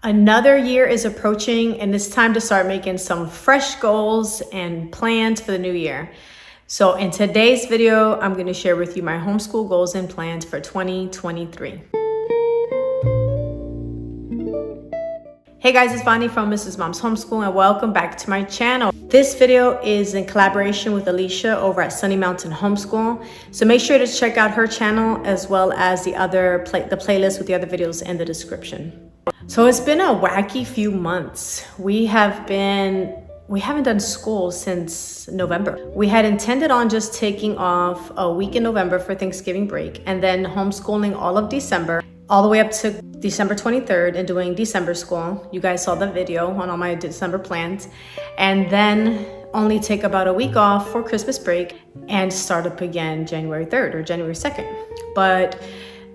Another year is approaching and it's time to start making some fresh goals and plans for the new year. So in today's video, I'm going to share with you my homeschool goals and plans for 2023. Hey guys, it's Bonnie from Mrs. Mom's Homeschool and welcome back to my channel. This video is in collaboration with Alicia over at Sunny Mountain Homeschool. So make sure to check out her channel as well as the playlist with the other videos in the description. So it's been a wacky few months. We haven't done school since November. We had intended on just taking off a week in November for Thanksgiving break and then homeschooling all of December, all the way up to December 23rd and doing December school. You guys saw the video on all my December plans. And then only take about a week off for Christmas break and start up again January 3rd or January 2nd. But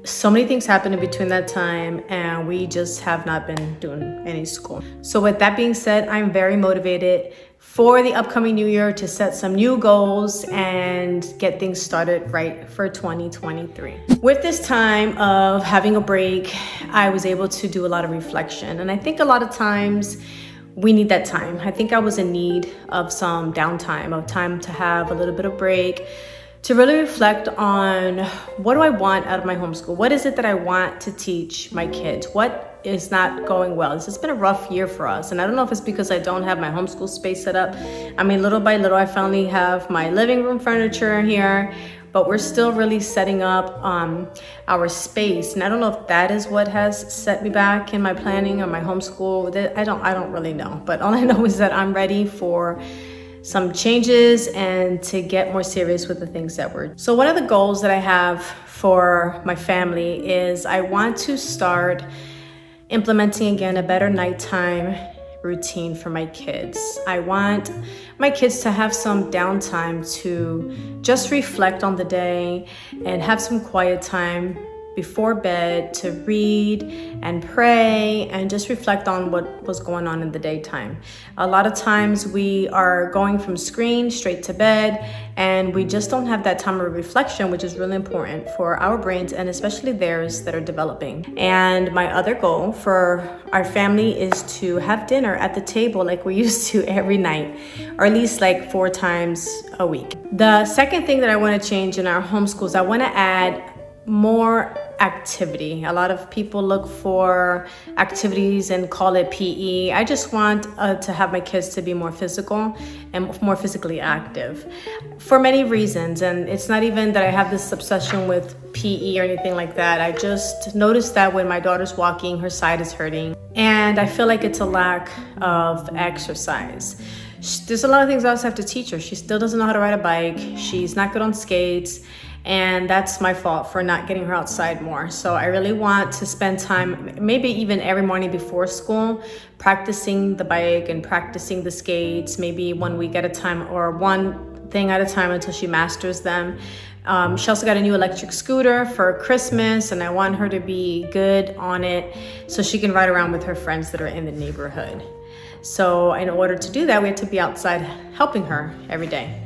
so many things happened in between that time and we just have not been doing any school. So with that being said, I'm very motivated for the upcoming new year to set some new goals and get things started right for 2023. With this time of having a break, I was able to do a lot of reflection. And I think a lot of times we need that time. I think I was in need of some downtime, of time to have a little bit of break, to really reflect on what do I want out of my homeschool? What is it that I want to teach my kids? What is not going well? This has been a rough year for us. And I don't know if it's because I don't have my homeschool space set up. I mean, little by little, I finally have my living room furniture here, but we're still really setting up our space. And I don't know if that is what has set me back in my planning or my homeschool. I don't really know. But all I know is that I'm ready for some changes and to get more serious with the things that we're. So one of the goals that I have for my family is I want to start implementing again a better nighttime routine for my kids. I want my kids to have some downtime to just reflect on the day and have some quiet time before bed to read and pray and just reflect on what was going on in the daytime. A lot of times we are going from screen straight to bed and we just don't have that time of reflection, which is really important for our brains and especially theirs that are developing. And my other goal for our family is to have dinner at the table like we used to every night, or at least like 4 times a week. The second thing that I want to change in our homeschools, I want to add more activity. A lot of people look for activities and call it PE. I just want to have my kids to be more physical and more physically active for many reasons. And it's not even that I have this obsession with PE or anything like that. I just noticed that when my daughter's walking, her side is hurting. And I feel like it's a lack of exercise. There's a lot of things I also have to teach her. She still doesn't know how to ride a bike. She's not good on skates. And that's my fault for not getting her outside more. So I really want to spend time, maybe even every morning before school, practicing the bike and practicing the skates, maybe 1 week at a time or one thing at a time until she masters them. She also got a new electric scooter for Christmas and I want her to be good on it so she can ride around with her friends that are in the neighborhood. So in order to do that, we have to be outside helping her every day.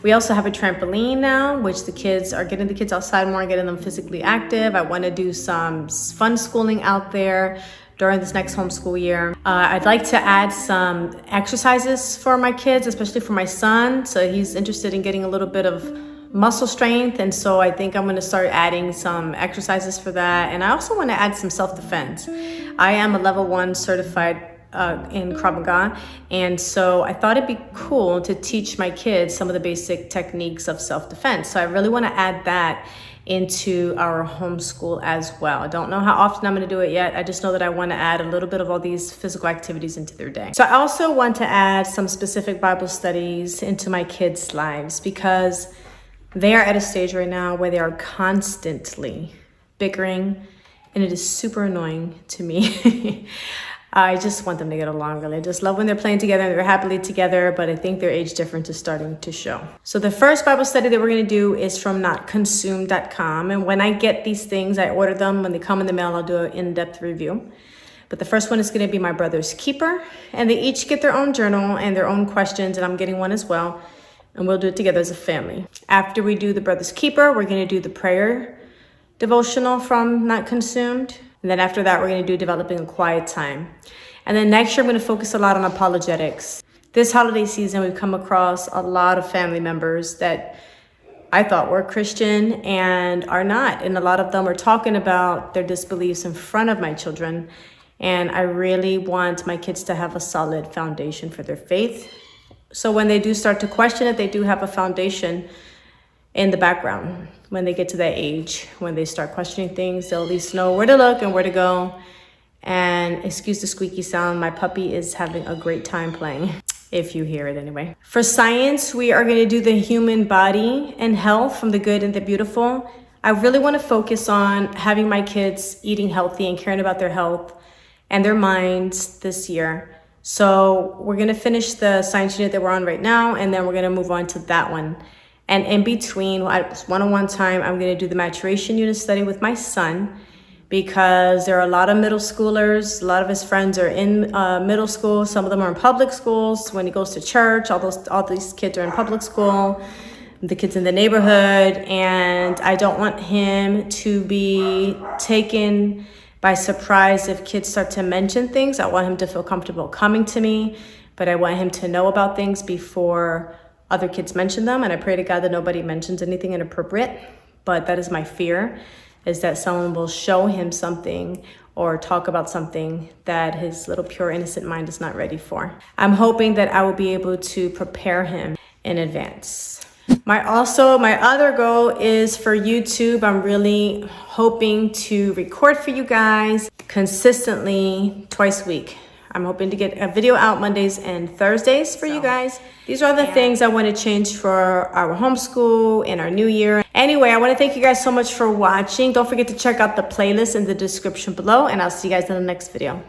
We also have a trampoline now, which the kids are getting the kids outside more, getting them physically active. I want to do some fun schooling out there during this next homeschool year. I'd like to add some exercises for my kids, especially for my son. So he's interested in getting a little bit of muscle strength. And so I think I'm going to start adding some exercises for that. And I also want to add some self-defense. I am a level 1 certified in Krav Maga. And so I thought it'd be cool to teach my kids some of the basic techniques of self-defense. So I really want to add that into our homeschool as well. I don't know how often I'm going to do it yet. I just know that I want to add a little bit of all these physical activities into their day. So I also want to add some specific Bible studies into my kids' lives because they are at a stage right now where they are constantly bickering and it is super annoying to me. I just want them to get along really. I just love when they're playing together and they're happily together, but I think their age difference is starting to show. So the first Bible study that we're going to do is from notconsumed.com. And when I get these things, I order them. When they come in the mail, I'll do an in-depth review. But the first one is going to be My Brother's Keeper. And they each get their own journal and their own questions, and I'm getting one as well. And we'll do it together as a family. After we do the Brother's Keeper, we're going to do the prayer devotional from Not Consumed. And then after that, we're going to do developing a quiet time. And then next year, I'm going to focus a lot on apologetics. This holiday season, we've come across a lot of family members that I thought were Christian and are not. And a lot of them are talking about their disbeliefs in front of my children. And I really want my kids to have a solid foundation for their faith. So when they do start to question it, they do have a foundation in the background. When they get to that age, when they start questioning things, they'll at least know where to look and where to go. And excuse the squeaky sound, my puppy is having a great time playing, if you hear it anyway. For science, we are going to do the human body and health, from the good and the beautiful. I really want to focus on having my kids eating healthy and caring about their health and their minds this year. So we're going to finish the science unit that we're on right now, and then we're going to move on to that one. And in between, at one-on-one time, I'm going to do the maturation unit study with my son, because there are a lot of middle schoolers. A lot of his friends are in middle school. Some of them are in public schools. When he goes to church, all these kids are in public school, the kids in the neighborhood. And I don't want him to be taken by surprise if kids start to mention things. I want him to feel comfortable coming to me, but I want him to know about things before other kids mention them. And I pray to God that nobody mentions anything inappropriate. But that is my fear, is that someone will show him something or talk about something that his little pure innocent mind is not ready for. I'm hoping that I will be able to prepare him in advance. My other goal is for YouTube. I'm really hoping to record for you guys consistently twice a week. I'm hoping to get a video out Mondays and Thursdays for you guys. These are the things I want to change for our homeschool and our new year. Anyway, I want to thank you guys so much for watching. Don't forget to check out the playlist in the description below, and I'll see you guys in the next video.